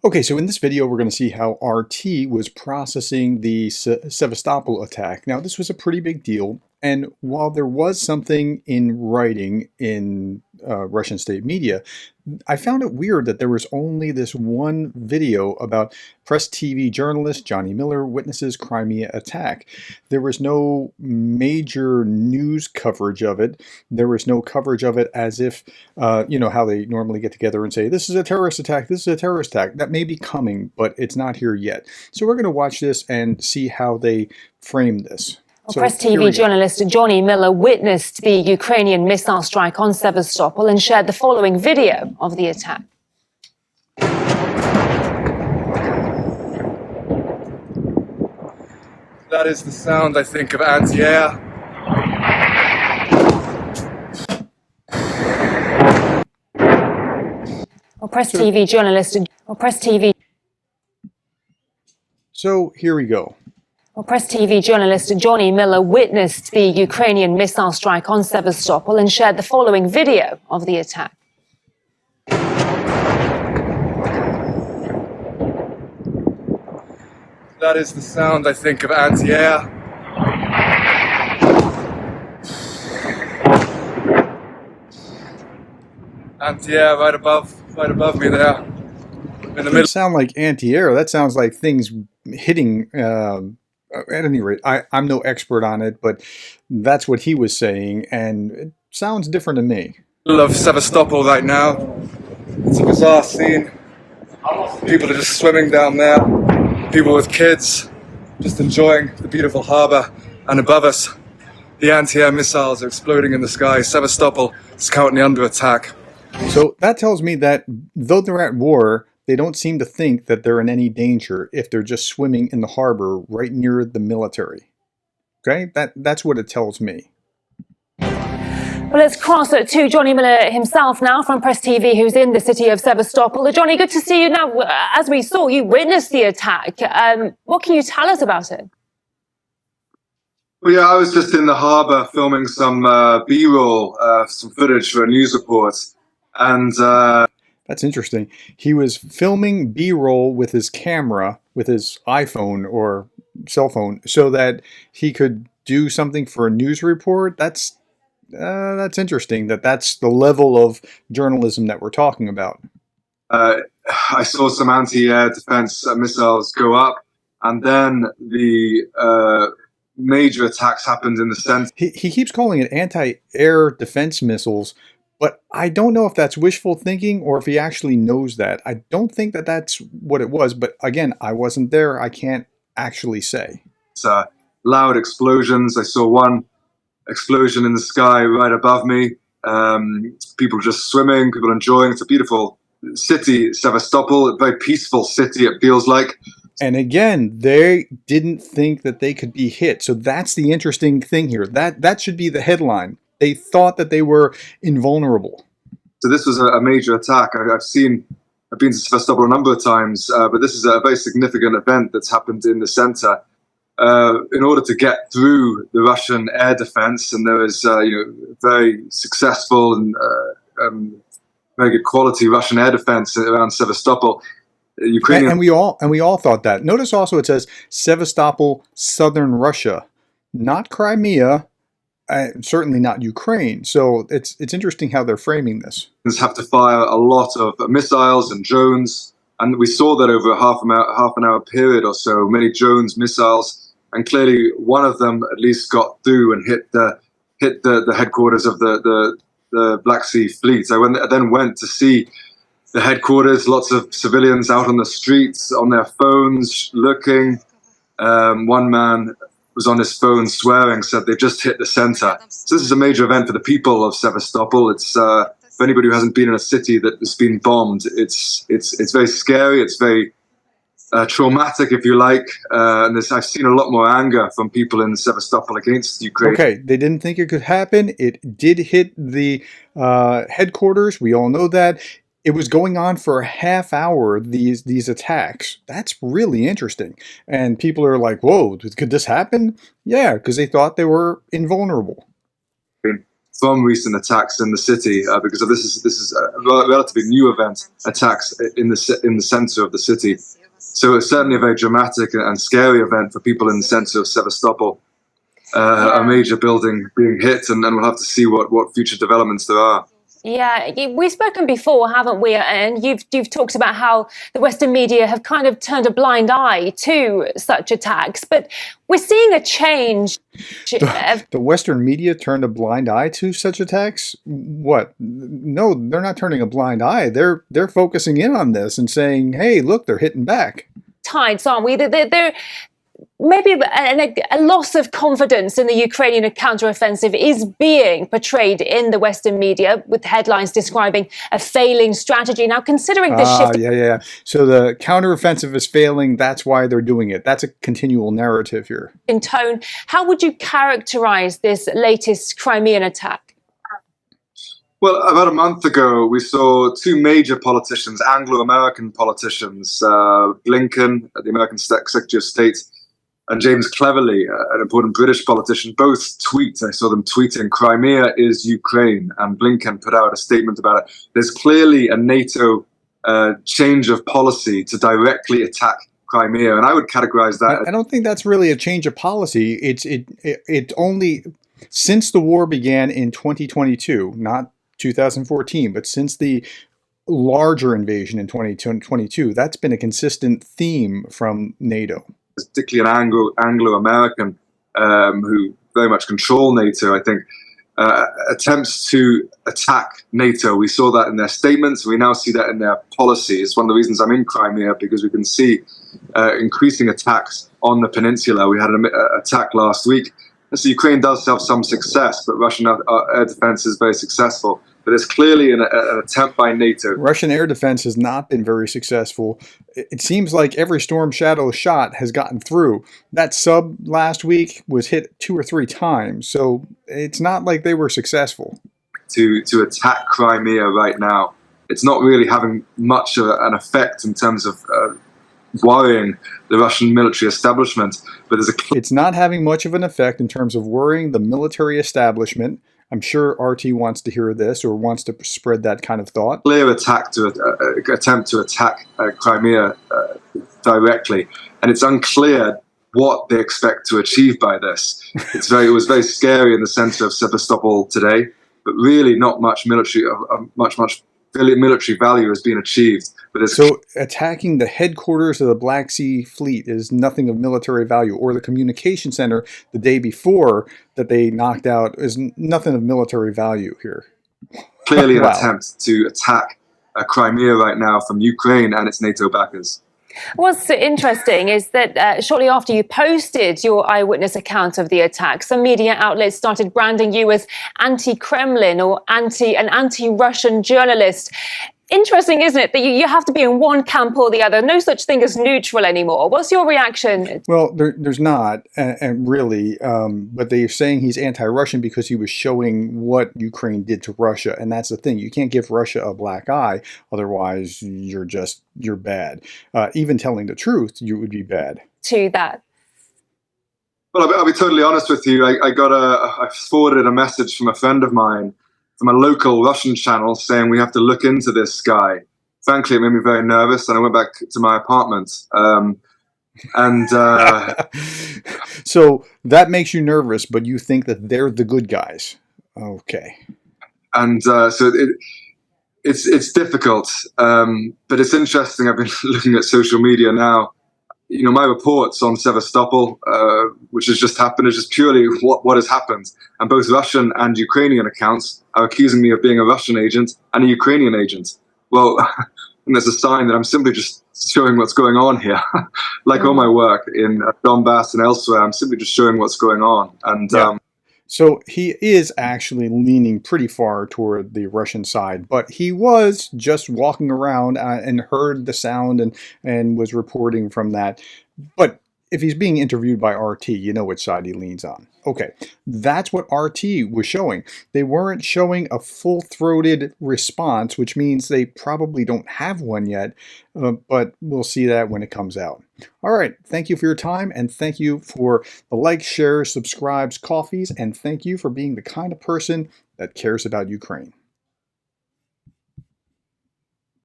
Okay, so in this video, we're going to see how RT was processing the Sevastopol attack. Now, this was a pretty big deal, and while there was something in writing in Russian state media, I found it weird that there was only this one video about press TV journalist Johnny Miller witnesses Crimea attack. There was no major news coverage of it. There was no coverage of it as if, you know, how they normally get together and say, this is a terrorist attack, this is a terrorist attack. That may be coming, but it's not here yet. So we're going to watch this and see how they frame this. So, Press TV journalist Johnny Miller witnessed the Ukrainian missile strike on Sevastopol and shared the following video of the attack. That is the sound, I think, of anti-air. Press TV journalist Press TV. So here we go. Press TV journalist Johnny Miller witnessed the Ukrainian missile strike on Sevastopol and shared the following video of the attack. That is the sound, I think, of anti-air. Anti-air right above me there. In the middle. Sound like anti-air. That sounds like things hitting. At any rate, I'm no expert on it, but that's what he was saying, and it sounds different to me. Middle of Sevastopol right now. It's a bizarre scene. People are just swimming down there. People with kids just enjoying the beautiful harbor. And above us, the anti-air missiles are exploding in the sky. Sevastopol is currently under attack. So that tells me that though they're at war, they don't seem to think that they're in any danger if they're just swimming in the harbor right near the military. Okay, that's what it tells me. Well, let's cross to Johnny Miller himself now from Press TV, who's in the city of Sevastopol. Johnny, good to see you now. As we saw, you witnessed the attack. What can you tell us about it? Well, yeah, I was just in the harbour filming some B-roll, some footage for a news report. And that's interesting. He was filming B-roll with his camera, with his iPhone or cell phone, so that he could do something for a news report. That's interesting. That's the level of journalism that we're talking about. I saw some anti-air defense missiles go up, and then the major attacks happened in the center. He keeps calling it anti-air defense missiles, but I don't know if that's wishful thinking or if he actually knows that. I don't think that that's what it was, but again, I wasn't there. I can't actually say. It's loud explosions. I saw one explosion in the sky right above me. People just swimming, people enjoying. It's a beautiful city, Sevastopol, a very peaceful city, it feels like. And again, they didn't think that they could be hit. So that's the interesting thing here. That should be the headline. They thought that they were invulnerable. So this was a major attack. I've been to Sevastopol a number of times, but this is a very significant event that's happened in the center. In order to get through the Russian air defense, and there was very successful and very good quality Russian air defense around Sevastopol. Ukrainian and we all thought that. Notice also it says Sevastopol, southern Russia, not Crimea. Certainly not Ukraine. So it's interesting how they're framing this. Have to fire a lot of missiles and drones, and we saw that over a half an hour period or so. Many drones, missiles, and clearly one of them at least got through and hit the headquarters of the Black Sea Fleet. I then went to see the headquarters. Lots of civilians out on the streets on their phones looking. One man was on his phone swearing, said they just hit the center. So this is a major event for the people of Sevastopol. It's for anybody who hasn't been in a city that has been bombed, it's very scary, it's very traumatic, if you like. And I've seen a lot more anger from people in Sevastopol against Ukraine. Okay, they didn't think it could happen. It did hit the headquarters. We all know that. It was going on for a half hour, these attacks. That's really interesting. And people are like, whoa, could this happen? Yeah, because they thought they were invulnerable. from recent attacks in the city, because of this is a relatively new event, attacks in the center of the city. So it's certainly a very dramatic and scary event for people in the center of Sevastopol. A major building being hit, and then we'll have to see what future developments there are. Yeah, we've spoken before, haven't we? And you've talked about how the Western media have kind of turned a blind eye to such attacks, but we're seeing a change. The Western media turned a blind eye to such attacks? What? No, they're not turning a blind eye. They're focusing in on this and saying, "Hey, look, they're hitting back." Tides, aren't we? They're maybe a loss of confidence in the Ukrainian counteroffensive is being portrayed in the Western media with headlines describing a failing strategy. Now, considering the shift... Yeah. So the counteroffensive is failing. That's why they're doing it. That's a continual narrative here. In tone, how would you characterize this latest Crimean attack? Well, about a month ago, we saw two major politicians, Anglo-American politicians, Blinken, the American Secretary of State, and James Cleverly, an important British politician, both tweet. I saw them tweeting, "Crimea is Ukraine," and Blinken put out a statement about it. There's clearly a NATO change of policy to directly attack Crimea, and I would categorize that. I don't think that's really a change of policy. It only, since the war began in 2022, not 2014, but since the larger invasion in 2022, that's been a consistent theme from NATO. Particularly an Anglo-American who very much control NATO, I think, attempts to attack NATO. We saw that in their statements. We now see that in their policy. It's one of the reasons I'm in Crimea, because we can see increasing attacks on the peninsula. We had an attack last week. So Ukraine does have some success, but Russian air defense is very successful. But there's clearly an attempt by NATO. Russian air defense has not been very successful. It seems like every Storm Shadow shot has gotten through. That sub last week was hit 2 or 3 times, so it's not like they were successful. To attack Crimea right now, it's not really having much of an effect in terms of worrying the Russian military establishment. But it's not having much of an effect in terms of worrying the military establishment. I'm sure RT wants to hear this or wants to spread that kind of thought. Clear attempt to attack Crimea directly, and it's unclear what they expect to achieve by this. It was very scary in the center of Sevastopol today, but really not much military value has been achieved. So attacking the headquarters of the Black Sea Fleet is nothing of military value, or the communication center the day before that they knocked out is nothing of military value here. Clearly an attempt to attack Crimea right now from Ukraine and its NATO backers. What's interesting is that shortly after you posted your eyewitness account of the attack, some media outlets started branding you as anti-Kremlin or an anti-Russian journalist. Interesting, isn't it, that you have to be in one camp or the other? No such thing as neutral anymore. What's your reaction? Well, there's not, and really, but they're saying he's anti-Russian because he was showing what Ukraine did to Russia, and that's the thing. You can't give Russia a black eye, otherwise you're bad. Even telling the truth, you would be bad. To that. Well, I'll be totally honest with you. I forwarded a message from a friend of mine from a local Russian channel saying we have to look into this guy. Frankly, it made me very nervous, and I went back to my apartment. So that makes you nervous, but you think that they're the good guys. Okay. And so it's difficult, but it's interesting. I've been looking at social media now. You know, my reports on Sevastopol, which has just happened, is just purely what has happened. And both Russian and Ukrainian accounts are accusing me of being a Russian agent and a Ukrainian agent. Well, and there's a sign that I'm simply just showing what's going on here. Like all my work in Donbass and elsewhere, I'm simply just showing what's going on. And so he is actually leaning pretty far toward the Russian side, but he was just walking around and heard the sound and was reporting from that. But if he's being interviewed by RT, you know which side he leans on. Okay, that's what RT was showing. They weren't showing a full-throated response, which means they probably don't have one yet, but we'll see that when it comes out. All right, thank you for your time, and thank you for the likes, shares, subscribes, coffees, and thank you for being the kind of person that cares about Ukraine.